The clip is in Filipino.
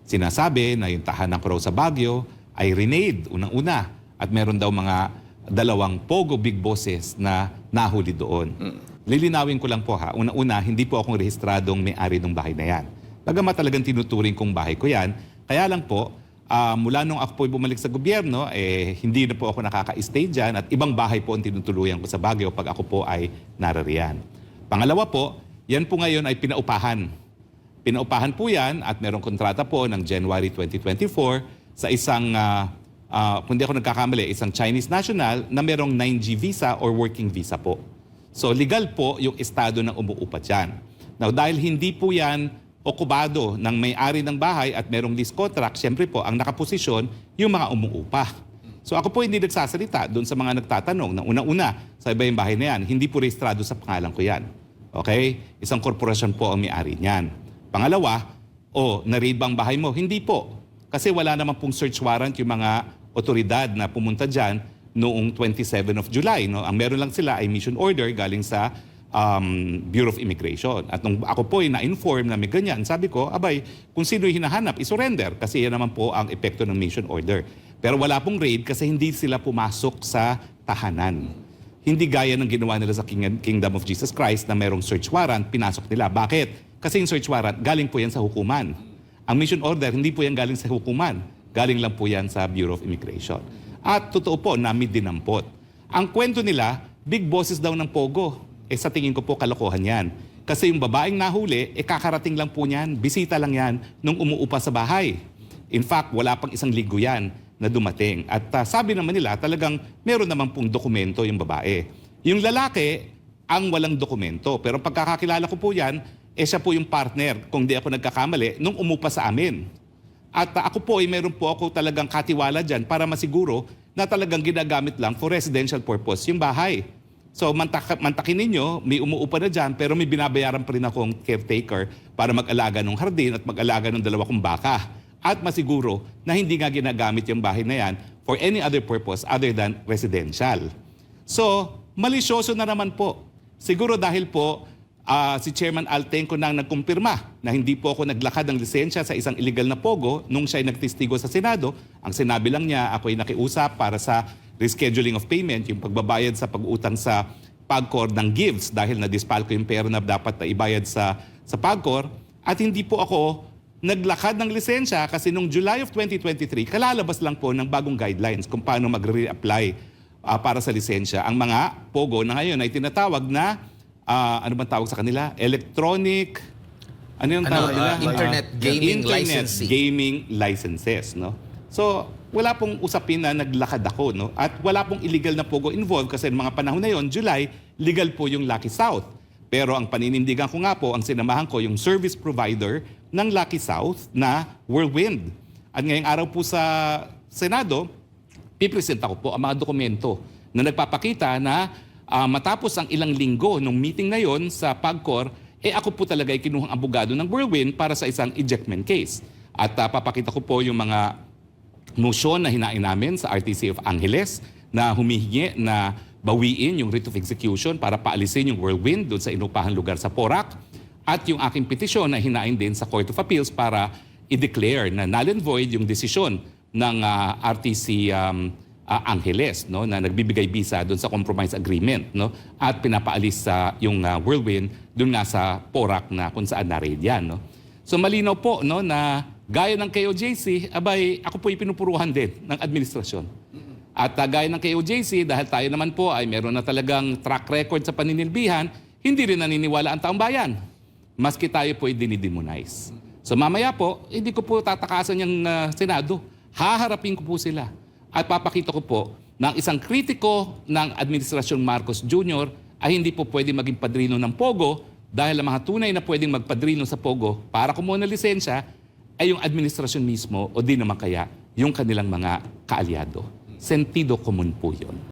Sinasabi na yung tahanan ko raw sa Baguio ay renade unang-una at meron daw mga dalawang Pogo big bosses na nahuli doon. Lilinawin ko lang po ha, una-una, hindi po akong rehistradong may-ari ng bahay na yan. Bagamat talagang tinuturing kong bahay ko yan, kaya lang po, mula nung ako po bumalik sa gobyerno, hindi na po ako nakaka-stay dyan at ibang bahay po ang tinutuluyan ko sa Baguio pag ako po ay narariyan. Pangalawa po, yan po ngayon ay pinaupahan. Pinaupahan po yan at merong kontrata po ng January 2024 sa isang, kung di ako nagkakamali, isang Chinese national na merong 9G visa or working visa po. So legal po yung estado ng umuupa dyan. Now dahil hindi po yan okupado ng may-ari ng bahay at merong lease contract, siyempre po ang nakaposisyon yung mga umuupa. So ako po hindi nagsasalita doon sa mga nagtatanong na una-una sa iba yung bahay na yan, hindi po rehistrado sa pangalan ko yan. Okay? Isang korporasyon po ang may-ari niyan. Pangalawa, na-raid ba ang bahay mo? Hindi po. Kasi wala naman pong search warrant yung mga otoridad na pumunta dyan noong 27 of July. No? Ang meron lang sila ay mission order galing sa Bureau of Immigration. At nung ako po ay na-inform na may ganyan, sabi ko, abay, kung sino yung hinahanap, isurrender. Kasi yan naman po ang epekto ng mission order. Pero wala pong raid kasi hindi sila pumasok sa tahanan. Hindi gaya ng ginawa nila sa Kingdom of Jesus Christ na merong search warrant, pinasok nila. Bakit? Kasi yung search warrant, galing po yan sa hukuman. Ang mission order, hindi po yan galing sa hukuman. Galing lang po yan sa Bureau of Immigration. At totoo po, namin dinampot. Ang kwento nila, big bosses daw ng Pogo. Sa tingin ko po, kalokohan yan. Kasi yung babaeng nahuli, kakarating lang po niyan, bisita lang yan, nung umuupa sa bahay. In fact, wala pang isang linggo yan na dumating. At sabi naman nila, talagang meron naman pong dokumento yung babae. Yung lalaki, ang walang dokumento. Pero pagkakakilala ko po yan, siya po yung partner, kung di ako nagkakamali, nung umupa sa amin. At ako po, meron po ako talagang katiwala dyan para masiguro na talagang ginagamit lang for residential purpose yung bahay. So mantakin ninyo, may umuupa na dyan, pero may binabayaran pa rin akong caretaker para mag-alaga ng hardin at mag-alaga ng 2 kong baka. At masiguro na hindi nga ginagamit yung bahay na yan for any other purpose other than residential. So, malisyoso na naman po. Siguro dahil po, si Chairman Altenco nang nagkumpirma na hindi po ako naglakad ng lisensya sa isang illegal na Pogo nung siya ay nagtestigo sa Senado. Ang sinabi lang niya, ako ay nakiusap para sa rescheduling of payment, yung pagbabayad sa pag-utang sa PAGCOR ng gives dahil na-dispal ko yung pera na dapat na ibayad sa PAGCOR. At hindi po ako naglakad ng lisensya kasi nung July of 2023, kalalabas lang po ng bagong guidelines kung paano mag-re-apply para sa lisensya. Ang mga Pogo na ngayon ay tinatawag na ano bang tawag sa kanila? Electronic, ano yung tawag nila? Internet gaming licensing. Gaming licenses, no? So, wala pong usapin na naglakad ako, no? At wala pong illegal na Pogo involved kasi mga panahon na yon, July, legal po yung Lucky South. Pero ang paninindigan ko nga po, ang sinamahan ko, yung service provider ng Lucky South na Whirlwind. At ngayong araw po sa Senado, pipresenta ko po ang mga dokumento na nagpapakita na matapos ang ilang linggo nung meeting na yon sa PAGCOR, ako po talaga ay kinuhang abogado ng Whirlwind para sa isang ejectment case. At papakita ko po yung mga motion na hinain namin sa RTC of Angeles na humihingi na bawiin yung writ of execution para paalisin yung Whirlwind doon sa inupahan lugar sa Porac. At yung aking petisyon na hinain din sa Court of Appeals para i-declare na null and void yung desisyon ng RTC Angeles, no, na nagbibigay visa doon sa compromise agreement, no, at pinapaalis sa yung Whirlwind doon nga sa Porac na kung saan na-raid yan, no. So malinaw po, no, na gaya ng KOJC, abay ako po ipinupuruhan din ng administrasyon. At gaya ng KOJC, dahil tayo naman po ay meron na talagang track record sa paninilbihan, hindi rin naniniwala ang taong bayan. Maski tayo po ay dinidemonize. So mamaya po, hindi ko po tatakasan yung Senado. Haharapin ko po sila. At papakita ko po na ang isang kritiko ng Administrasyon Marcos Jr. ay hindi po pwede maging padrino ng Pogo dahil ang mga tunay na pwedeng magpadrino sa Pogo para kumuha ng lisensya ay yung administrasyon mismo o di naman kaya yung kanilang mga kaalyado. Sentido común po yun.